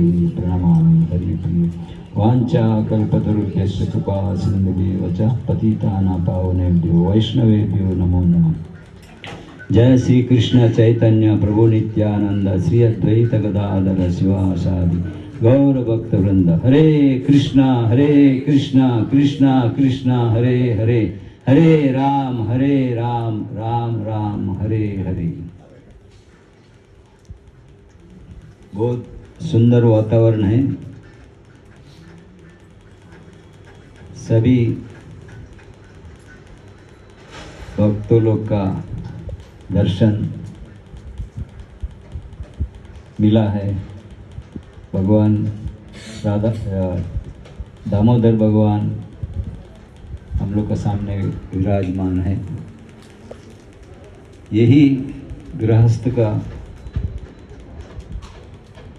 हरि प्रणमामि हरिप्रिय वाञ्छा कल्पतरुभ्यश्च कृपा सिन्धुभ्येव च पतितानां पावनेभ्यो वैष्णवेभ्यो नमो नमः। जय श्री कृष्ण चैतन्य प्रभु नित्यानंद श्री अद्वैत गदाधर शिवासादि गौर भक्त वृंद। हरे कृष्णा कृष्णा कृष्णा हरे हरे, हरे राम राम राम हरे हरे। बहुत सुंदर वातावरण है। सभी भक्तों लोग का दर्शन मिला है। भगवान राधा दामोदर भगवान हम लोग के सामने विराजमान है। यही गृहस्थ का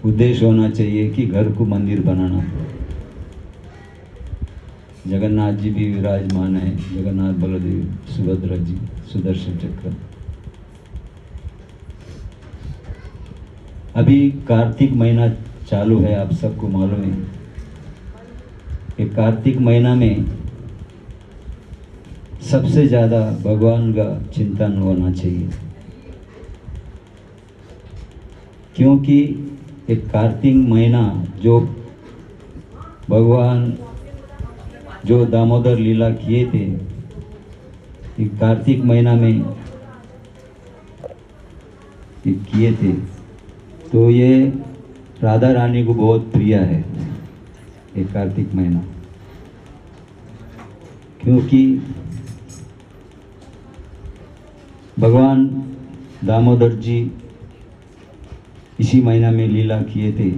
उद्देश्य होना चाहिए कि घर को मंदिर बनाना। जगन्नाथ जी भी विराजमान है, जगन्नाथ बलदेव सुभद्रा जी सुदर्शन चक्र। अभी कार्तिक महीना चालू है, आप सबको मालूम है कि कार्तिक महीना में सबसे ज़्यादा भगवान का चिंतन होना चाहिए, क्योंकि एक कार्तिक महीना जो भगवान जो दामोदर लीला किए थे, एक कार्तिक महीना में किए थे, तो ये राधा रानी को बहुत प्रिय है एक कार्तिक महीना। क्योंकि भगवान दामोदर जी इसी महीना में लीला किए थे।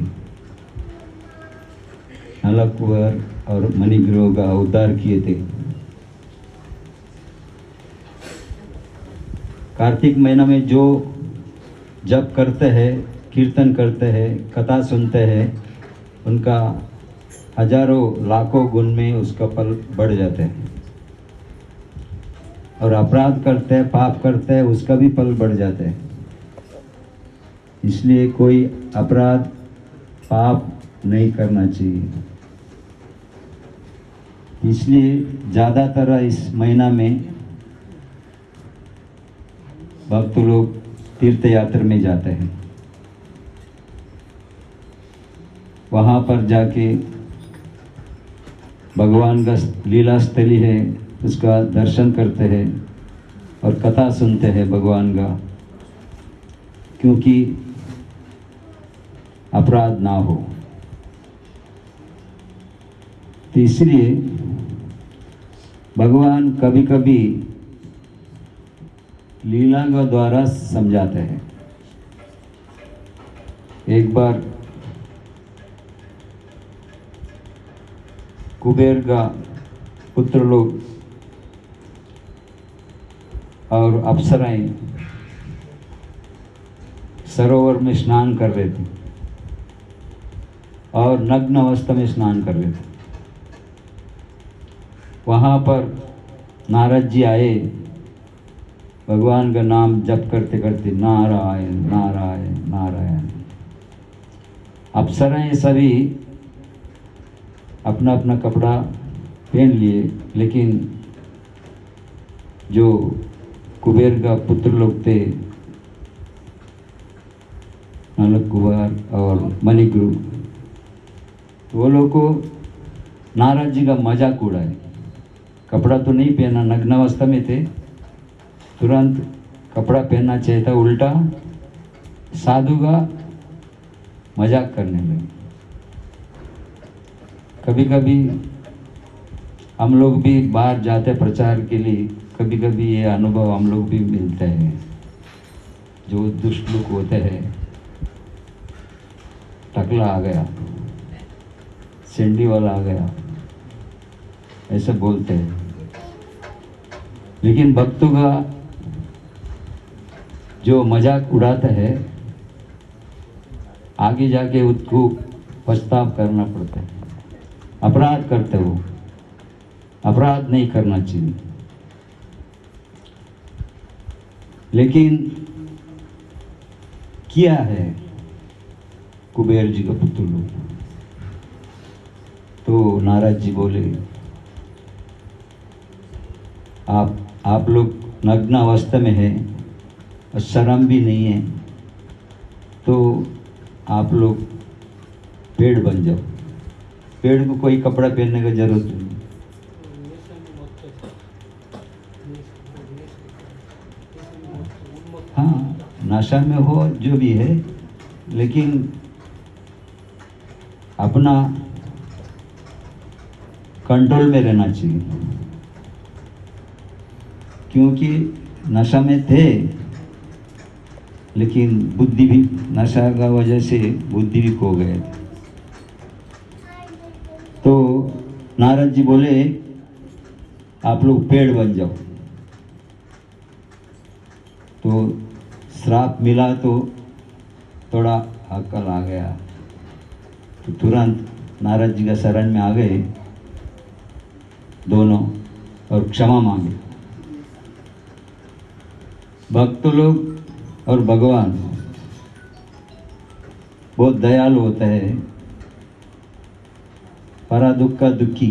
नलकुवर और मणिग्रोह का उद्धार किए थे। कार्तिक महीना में जो जप करते हैं, कीर्तन करते हैं, कथा सुनते हैं, उनका हजारों लाखों गुण में उसका फल बढ़ जाते हैं। और अपराध करते हैं, पाप करते हैं, उसका भी फल बढ़ जाते हैं। इसलिए कोई अपराध पाप नहीं करना चाहिए। इसलिए ज़्यादातर इस महीना में भक्त लोग तीर्थ यात्रा में जाते हैं। वहाँ पर जाके भगवान का लीला स्थली है, उसका दर्शन करते हैं और कथा सुनते हैं भगवान का, क्योंकि अपराध ना हो। तो इसलिए भगवान कभी कभी लीला का द्वारा समझाते हैं। एक बार कुबेर का पुत्र लोग और अप्सराएं सरोवर में स्नान कर रहे थे और नग्न अवस्था में स्नान कर रहे थे। वहाँ पर नारद जी आए, भगवान का नाम जप करते करते नारायण नारायण नारायण। अप्सराएं सभी अपना अपना कपड़ा पहन लिए, लेकिन जो कुबेर का पुत्र लोग थे, नलकुवर और मणिग्रोह, वो लोग को नारद जी का मजाक उड़ाए। कपड़ा तो नहीं पहना, नग्न अवस्था में थे, तुरंत कपड़ा पहनना चाहिए था, उल्टा साधु का मजाक करने लगे। कभी कभी हम लोग भी बाहर जाते प्रचार के लिए, कभी कभी ये अनुभव हम लोग भी मिलते हैं। जो दुष्ट लोग होते हैं, टकला आ गया, सेंडी वाला आ गया, ऐसे बोलते हैं। लेकिन भक्तों का जो मजाक उड़ाता है, आगे जाके उसको पछताव करना पड़ता है। अपराध करते हो, अपराध नहीं करना चाहिए। लेकिन किया है कुबेर जी का पुत्र लोग। तो नारद जी बोले, आप लोग नग्न अवस्था में हैं और शर्म भी नहीं है, तो आप लोग पेड़ बन जाओ। पेड़ को कोई कपड़ा पहनने का जरूरत नहीं। हाँ, नशा में हो जो भी है, लेकिन अपना कंट्रोल में रहना चाहिए। क्योंकि नशा में थे, लेकिन बुद्धि भी, नशा का वजह से बुद्धि भी खो गए। तो नारद जी बोले, आप लोग पेड़ बन जाओ। तो श्राप मिला तो थोड़ा अक्ल आ गया, तो तुरंत नारद जी का शरण में आ गए दोनों और क्षमा मांगे। भक्त लोग और भगवान बहुत दयालु होता है, परा दुख का दुखी।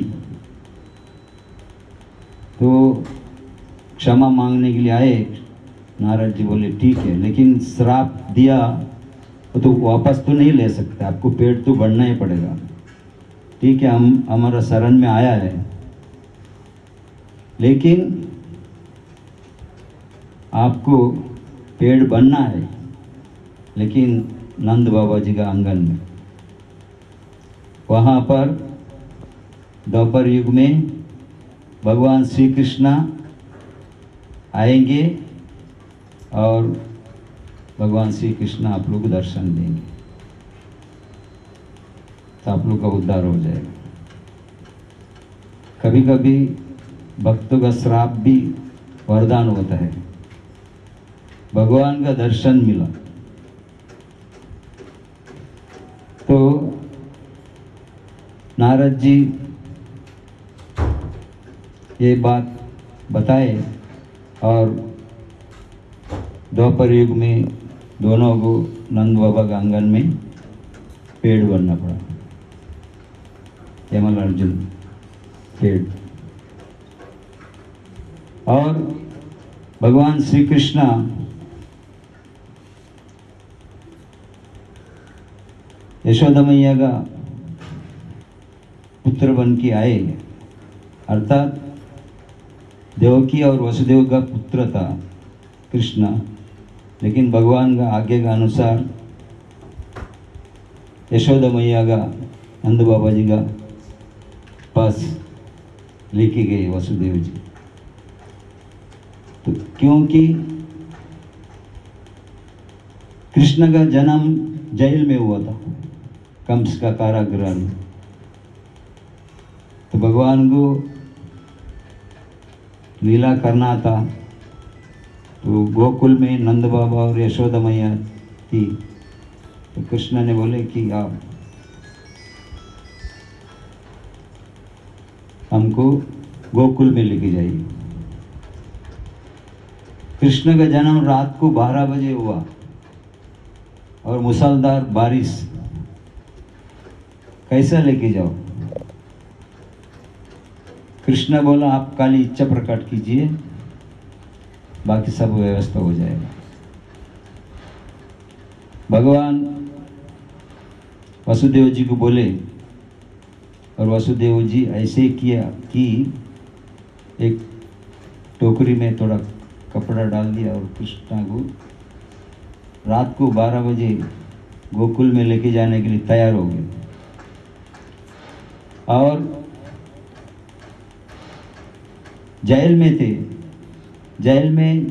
तो क्षमा मांगने के लिए आए। नारद जी बोले ठीक है, लेकिन श्राप दिया तो वापस तो नहीं ले सकते, आपको पेड़ तो बढ़ना ही पड़ेगा। ठीक है, हम हमारा शरण में आया है, लेकिन आपको पेड़ बनना है, लेकिन नंद बाबा जी का आंगन में। वहाँ पर द्वापर युग में भगवान श्री कृष्ण आएंगे और भगवान श्री कृष्ण आप लोग को दर्शन देंगे, तो आप लोग का उद्धार हो जाएगा। कभी कभी भक्तों का श्राप भी वरदान होता है। भगवान का दर्शन मिला तो नारद जी ये बात बताए, और द्वापर युग में दोनों को नंद बाबा के आंगन में पेड़ बनना पड़ा। यमल अर्जुन पेड़। और भगवान श्री कृष्ण यशोदा मैया का पुत्र बन के आए, अर्थात देवकी और वसुदेव का पुत्र था कृष्ण, लेकिन भगवान का आज्ञा के अनुसार यशोदा मैया का नंद बाबा जी का पास लेके गए वसुदेव जी। तो क्योंकि कृष्ण का जन्म जेल में हुआ था, कंस का कारागृह में, तो भगवान को लीला करना था। तो गोकुल में नंद बाबा और यशोदा मैया थी, तो कृष्ण ने बोले कि आप हमको गोकुल में लेके जाइए। कृष्ण का जन्म रात को 12 बजे हुआ और मूसलाधार बारिश, कैसा लेके जाओ? कृष्ण बोला आप काली इच्छा प्रकट कीजिए, बाकी सब व्यवस्था हो जाएगा। भगवान वसुदेव जी को बोले, और वसुदेव जी ऐसे किया कि एक टोकरी में थोड़ा कपड़ा डाल दिया और कृष्ण को रात को 12 बजे गोकुल में लेके जाने के लिए तैयार हो गए। और जेल में थे, जेल में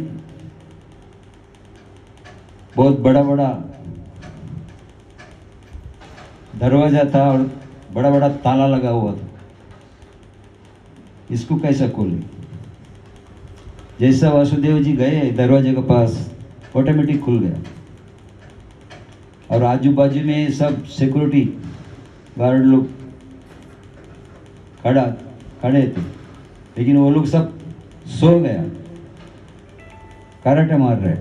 बहुत बड़ा बड़ा दरवाजा था और बड़ा बड़ा ताला लगा हुआ था। इसको कैसा खोले? जैसा वासुदेव जी गए दरवाजे के पास, ऑटोमेटिक खुल गया। और आजू बाजू में सब सिक्योरिटी गार्ड लोग खड़े थे, लेकिन वो लोग सब सो गया, कराटे मार रहे।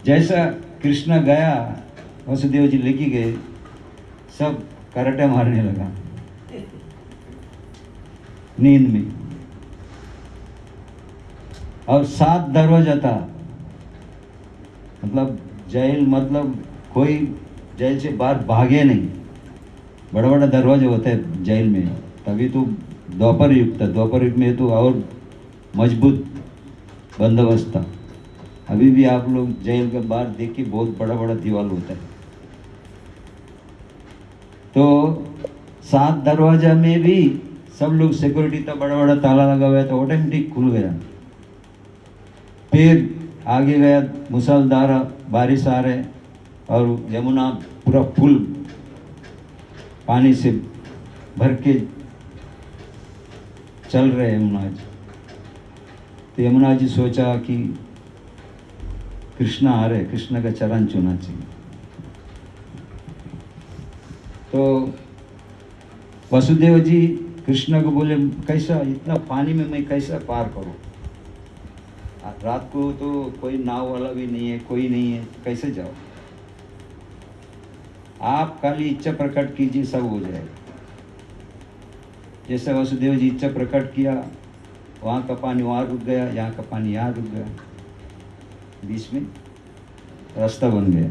जैसा कृष्ण गया, वसुदेव जी लेके गए, सब कराटे मारने लगा नींद में। और 7 दरवाजा था, मतलब जेल, मतलब कोई जेल से बाहर भागे नहीं। बड़ा बड़ा दरवाजे होते हैं जेल में, तभी तो द्वापर युग था। द्वापर युग में तो और मजबूत बंदोबस्त था। अभी भी आप लोग जेल के बाहर देखिए, बहुत बड़ा बड़ा दीवार होता है। तो 7 दरवाजा में भी सब लोग सिक्योरिटी था, बड़ा बड़ा ताला लगा हुआ था, ऑटोमेटिक खुल गया। फिर आगे गया, मूसलाधार बारिश आ रहे और यमुना पूरा फुल पानी से भर के चल रहे यमुना जी। तो यमुना जी सोचा कि कृष्ण आ रहे, कृष्ण का चरण छूना चाहिए। तो वसुदेव जी कृष्ण को बोले, कैसा इतना पानी में मैं कैसा पार करूं? रात को तो कोई नाव वाला भी नहीं है, कोई नहीं है, कैसे जाओ? आप खाली इच्छा प्रकट कीजिए, सब हो जाएगा। जैसे वसुदेव जी इच्छा प्रकट किया, वहाँ का पानी वहाँ रुक गया, यहाँ का पानी यहाँ रुक गया, बीच में रास्ता बन गया।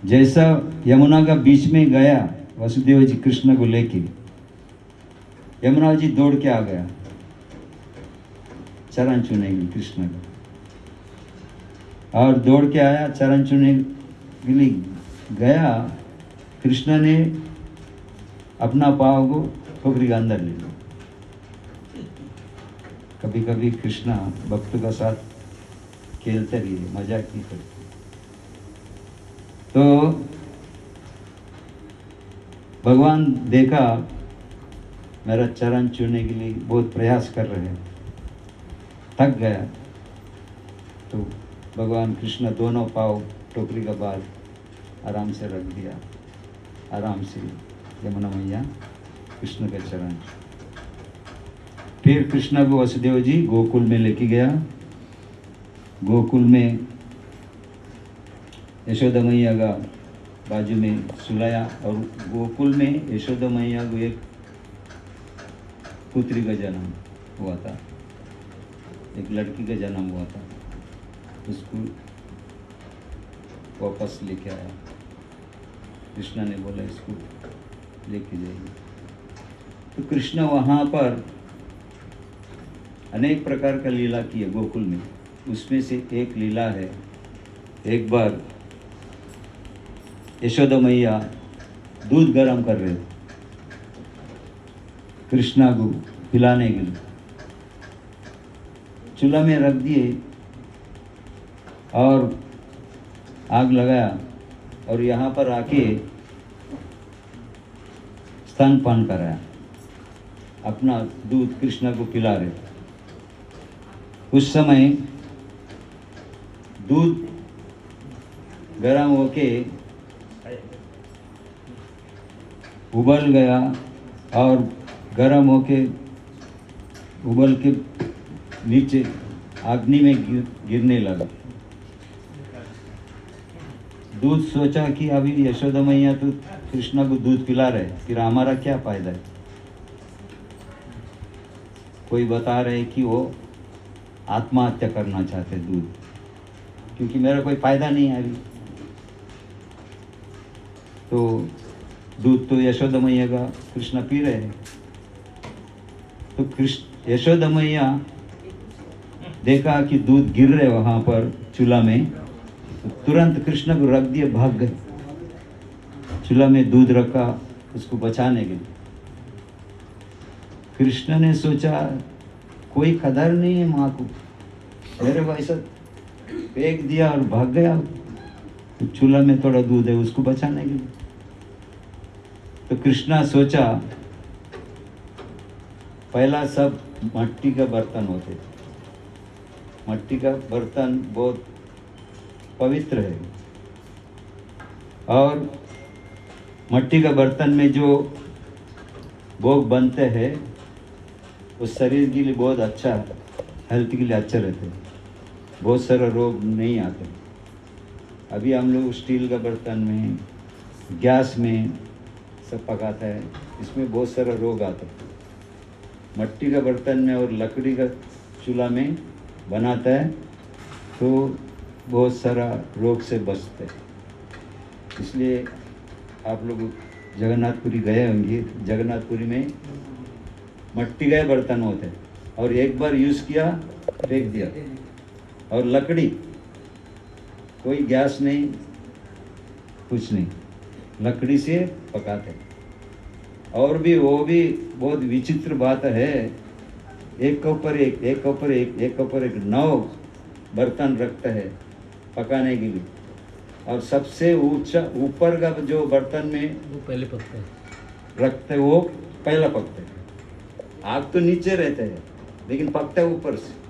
जैसा यमुना का बीच में गया वसुदेव जी कृष्ण को लेके, यमुना जी दौड़ के आ गया चरण छूने के लिए कृष्ण का, और दौड़ के आया चरण छूने के लिए गया। कृष्ण ने अपना पाँव को ठोकरी के अंदर ले लिया। कभी कभी कृष्णा भक्तों का साथ खेलते भी है, मजाक नहीं करते। तो भगवान देखा मेरा चरण छूने के लिए बहुत प्रयास कर रहे हैं, थक गया। तो भगवान कृष्ण दोनों पाँव टोकरी का बाल आराम से रख दिया, आराम से यमुना मैया कृष्ण के चरण। फिर कृष्ण को वसुदेव जी गोकुल में लेके गया। गोकुल में यशोदा मैया का बाजू में सुलाया, और गोकुल में यशोदा मैया को एक पुत्री का जन्म हुआ था, एक लड़की का जन्म हुआ था। उसको वापस लेके आया। कृष्ण ने बोला इसको लेके जाइए। तो कृष्ण वहाँ पर अनेक प्रकार का लीला किए गोकुल में। उसमें से एक लीला है, एक बार यशोदा मैया दूध गर्म कर रहे थे कृष्णा को पिलाने के लिए, चूल्हा में रख दिए और आग लगाया, और यहाँ पर आके स्तनपान कराया, अपना दूध कृष्णा को पिला रहे थे। उस समय दूध गर्म होके उबल गया, और गर्म होके उबल के नीचे अग्नि में गिरने लगा। दूध सोचा कि अभी यशोदा मैया तो कृष्णा को दूध पिला रहे, फिर हमारा क्या फायदा है? कोई बता रहे कि वो आत्महत्या करना चाहते दूध, क्योंकि मेरा कोई फायदा नहीं है अभी। तो दूध तो यशोदा मैया का कृष्ण पी रहे हैं। तो यशोदा मैया देखा कि दूध गिर रहे वहां पर चूल्हा में, तो तुरंत कृष्ण को रख दिया, भाग गए। चूल्हा में दूध रखा उसको बचाने के लिए। कृष्ण ने सोचा कोई कदर नहीं है माँ को, मेरे को ऐसा फेंक दिया और भाग गया। तो चूल्हा में थोड़ा दूध है, उसको बचाने के लिए। तो कृष्णा सोचा, पहला सब मट्टी का बर्तन होते थे, मट्टी का बर्तन बहुत पवित्र है, और मट्टी का बर्तन में जो भोग बनते हैं वो शरीर के लिए बहुत अच्छा, हेल्थ के लिए अच्छा रहते हैं। बहुत सारे रोग नहीं आते। अभी हम लोग स्टील का बर्तन में, गैस में सब पकाता है, इसमें बहुत सारे रोग आते हैं। मिट्टी का बर्तन में और लकड़ी का चूल्हा में बनाता है तो बहुत सारा रोग से बचते हैं। इसलिए आप लोग जगन्नाथपुरी गए होंगे, जगन्नाथपुरी में मिट्टी के बर्तन होते हैं और एक बार यूज़ किया फेंक दिया। और लकड़ी, कोई गैस नहीं, कुछ नहीं, लकड़ी से पकाते हैं। और भी वो भी बहुत विचित्र बात है, एक के ऊपर एक, एक के ऊपर एक, एक के ऊपर एक 9 बर्तन रखते हैं पकाने के लिए। और सबसे ऊंचा ऊपर का जो बर्तन में वो पहले पकता है, रखते वो पहला पकते हैं। आग तो नीचे रहते हैं लेकिन पकता है ऊपर से।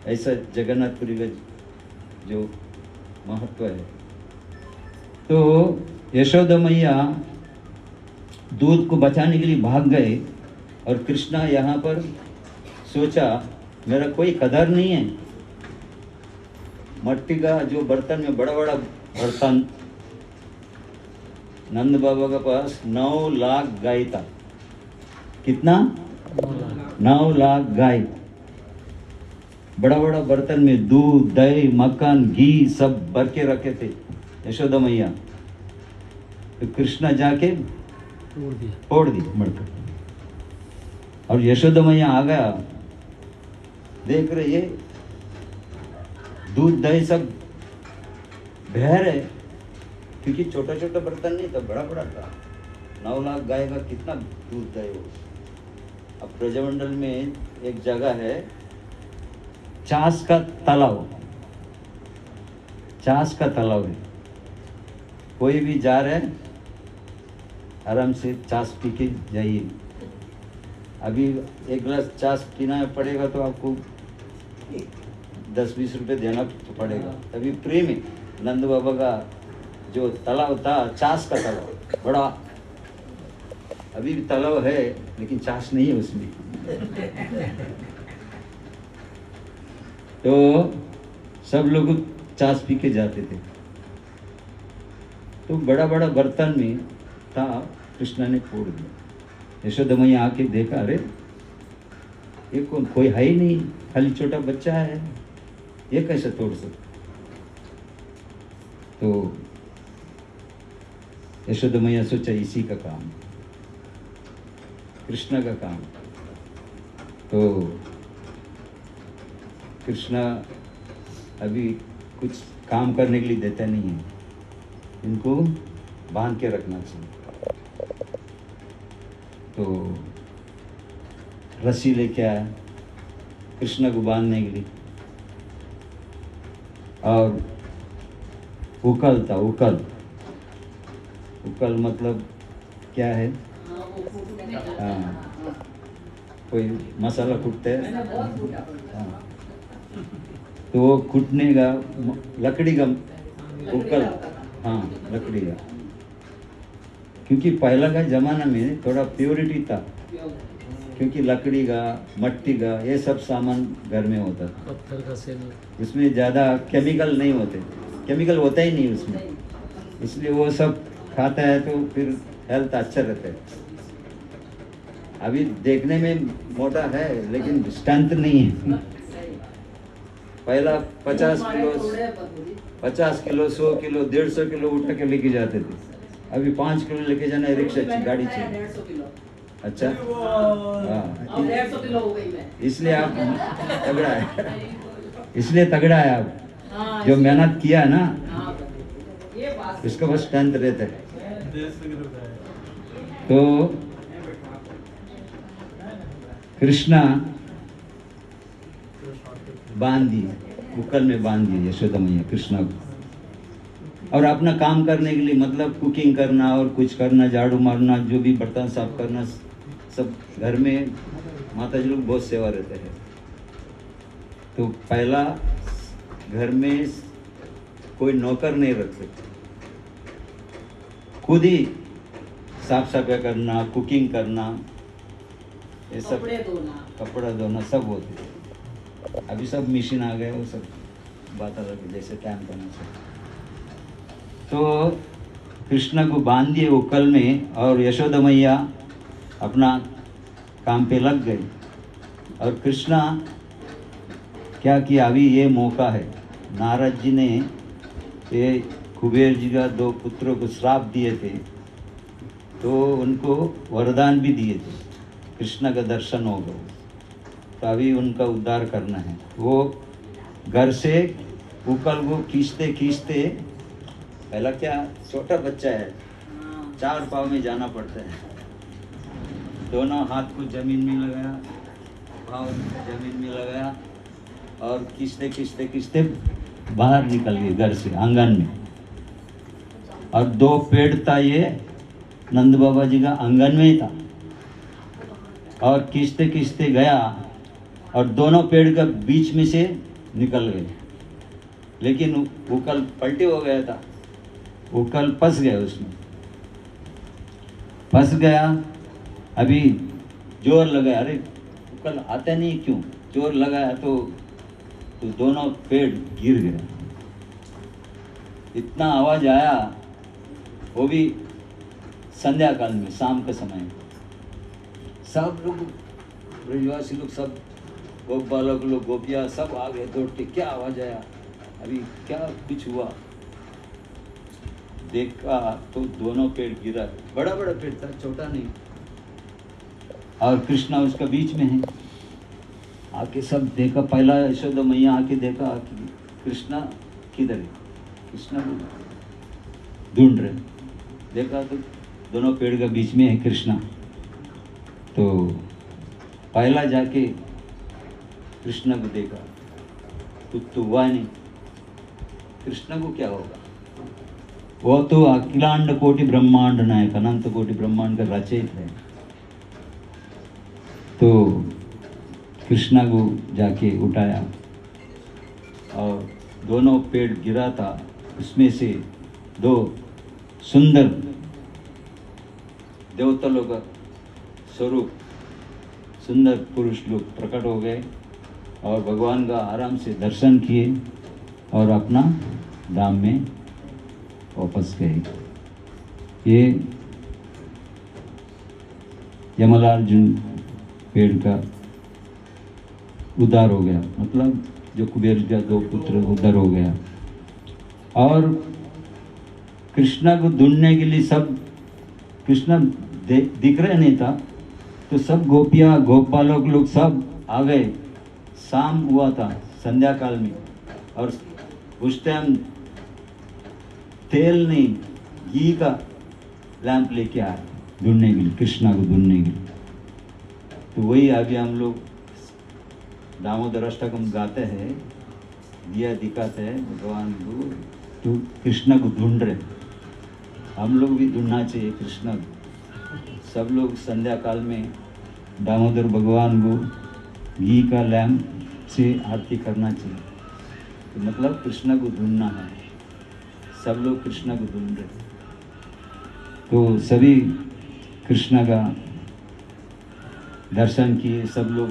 ऐसा जगन्नाथपुरी का जो महत्व है। तो यशोदा मैया दूध को बचाने के लिए भाग गए और कृष्णा यहाँ पर सोचा मेरा कोई कदर नहीं है। मिट्टी का जो बर्तन में बड़ा बड़ा बर्तन, नंद बाबा के पास 9 लाख गाय था। कितना? 9 लाख गाय। बड़ा बड़ा बर्तन में दूध, दही, मक्खन, घी सब भर के रखे थे यशोदा मैया। तो कृष्णा जाके फोड़ दी मड़कर। और यशोदा मैया आ गया, देख रहे ये दूध दही सब बह रहे, क्योंकि छोटा छोटा बर्तन नहीं था, बड़ा बड़ा था। 9 लाख गाय का कितना दूध दही हो। अब ब्रजमंडल में एक जगह है चास का तालाब, चास का तालाब है। कोई भी जा रहे आराम से चास पी के जाइए। अभी एक गिलास चास पीना पड़ेगा तो आपको 10-20 रुपये देना तो पड़ेगा। अभी फ्री में नंद बाबा का जो तालाब था, चास का तालाब बड़ा, अभी भी तालाब है लेकिन चास नहीं है उसमें। तो सब लोग चास पी के जाते थे। तो बड़ा बड़ा बर्तन में था, कृष्णा ने फोड़ दिया। यशोदा मैया आके देखा, अरे ये कौन, कोई है ही नहीं, खाली छोटा बच्चा है, ये कैसे तोड़ सकते। तो यशोदा मैया सोचा इसी का काम, कृष्णा का काम। तो कृष्णा अभी कुछ काम करने के लिए देता नहीं है, इनको बांध के रखना चाहिए। तो रस्सी लेके आया कृष्णा को बांधने के लिए। और उकल था, उकल, उकल मतलब क्या है? हाँ, कोई मसाला कूटते हैं। हाँ, तो वो कूटने का लकड़ी का उकल, हाँ लकड़ी का, क्योंकि पहला का ज़माना में थोड़ा प्योरिटी था, क्योंकि लकड़ी का, मिट्टी का ये सब सामान घर में होता था। पत्थर का सेल, इसमें ज़्यादा केमिकल नहीं होते, केमिकल होता ही नहीं उसमें, इसलिए वो सब खाता है तो फिर हेल्थ अच्छा रहता है। अभी देखने में मोटा है लेकिन स्ट्रेंथ नहीं है। पहला 50 किलो 100 किलो 150 किलो उठा के लेके जाते थे। अभी 5 किलो लेके जाना है, रिक्शा गाड़ी चाहिए। अच्छा, हाँ, 150 किलो हो गई मैं। इसलिए आप तगड़ा है, इसलिए तगड़ा है आप। जो मेहनत किया ना उसका बस स्ट्रेंथ रहता है। तो कृष्णा बांध दिए, उकल में बांध दिए यशोदा मैया कृष्णा को। और अपना काम करने के लिए, मतलब कुकिंग करना और कुछ करना, झाड़ू मारना, जो भी बर्तन साफ करना, सब घर में माता जी लोग बहुत सेवा रहते हैं। तो पहला घर में कोई नौकर नहीं रख सकते, खुद ही साफ सफाई करना, कुकिंग करना, ये सब, कपड़े धोना, कपड़ा धोना सब होते थे। अभी सब मशीन आ गए, वो सब बात अलग है, जैसे टाइम करना चाहिए। तो कृष्ण को बांध दिए उकल में, और यशोदा मैया अपना काम पे लग गई। और कृष्णा क्या किया, अभी ये मौका है। नारद जी ने ये कुबेर जी का 2 पुत्रों को श्राप दिए थे, तो उनको वरदान भी दिए थे, कृष्ण का दर्शन होगा, तो अभी उनका उद्धार करना है। वो घर से उकल को खींचते खींचते, पहला क्या छोटा बच्चा है, 4 पाँव में जाना पड़ता है, दोनों हाथ को जमीन में लगाया, पाँव जमीन में लगाया, और खींचते खींचते खींचते बाहर निकल गए घर से आंगन में। और 2 पेड़ था, ये नंद बाबा जी का आंगन में ही था, और खींचते खींचते गया और दोनों पेड़ का बीच में से निकल गए। लेकिन उकल पलटी हो गया था, उकल फंस गया, उसमें फंस गया। अभी जोर लगाया, अरे उकल आता नहीं क्यों, जोर लगाया तो दोनों पेड़ गिर गए। इतना आवाज आया, वो भी संध्या काल में, शाम के समय। सब लोग, ब्रजवासी लोग, सब गोप बालक लोग, गोपियाँ सब आ गए दौड़ के, क्या आवाज आया, अभी क्या कुछ हुआ। देखा तो दोनों पेड़ गिरा, बड़ा बड़ा पेड़ था, छोटा नहीं, और कृष्णा उसका बीच में है। आके सब देखा, पहला यशोदा मैया आके देखा कि कृष्णा किधर है, कृष्णा को ढूंढ रहे। देखा तो दोनों पेड़ के बीच में है कृष्णा। तो पहला जाके कृष्णा को देखा, तो हुआ नहीं, कृष्णा को क्या होगा, वो तो अखिलांड कोटि ब्रह्मांड नायक, अनंत कोटि ब्रह्मांड का रचयित है। तो कृष्णा को जाके उठाया, और दोनों पेड़ गिरा था, उसमें से 2 सुंदर देवता लोग का स्वरूप, सुंदर पुरुष लोग प्रकट हो गए, और भगवान का आराम से दर्शन किए, और अपना धाम में वापस गए। ये यमलार्जुन पेड़ का उद्धार हो गया, मतलब जो कुबेर का 2 पुत्र उद्धार हो गया। और कृष्णा को ढूंढने के लिए सब, कृष्णा दिख रहे नहीं था, तो सब गोपियाँ गोपालक लोग सब आ गए। शाम हुआ था, संध्या काल में, और उस टाइम तेल नहीं, घी का लैंप लेके आए ढूंढने के लिए, कृष्णा को ढूंढने के लिए। तो वही अभी हम लोग दामोदर अष्टकम गाते हैं, दिया दिखाते हैं भगवान को, तो कृष्णा को ढूंढ रहे। हम लोग भी ढूंढना चाहिए कृष्णा को। सब लोग संध्या काल में दामोदर भगवान को घी का लैंप से आरती करना चाहिए। तो मतलब कृष्णा को ढूंढना है, सब लोग कृष्णा को ढूंढ रहे। तो सभी कृष्णा का दर्शन किए, सब लोग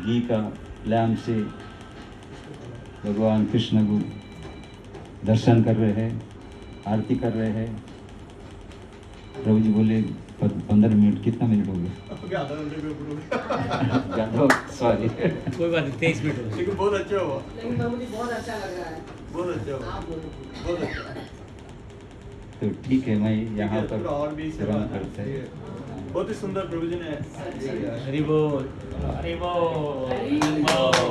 घी का लैंप से भगवान कृष्ण को दर्शन कर रहे हैं, आरती कर रहे हैं। प्रभु जी बोले 15 मिनट, कितना मिनट हो गया? आधा घंटे के ऊपर हो गया। ज़्यादा, सॉरी। कोई बात नहीं, 23 मिनट हो गए। लेकिन बहुत अच्छा हुआ, लेकिन प्रभु जी बहुत अच्छा लग रहा है। बहुत अच्छा हुआ, आप बोलो। बहुत अच्छा। तो ठीक है, मैं यहाँ ठीक है, पर थोड़ा और भी सेवा विराम करते हैं। बहुत ही सुंदर प्रभु जी ने हरि बोल, हरि बोल, हरि बोल।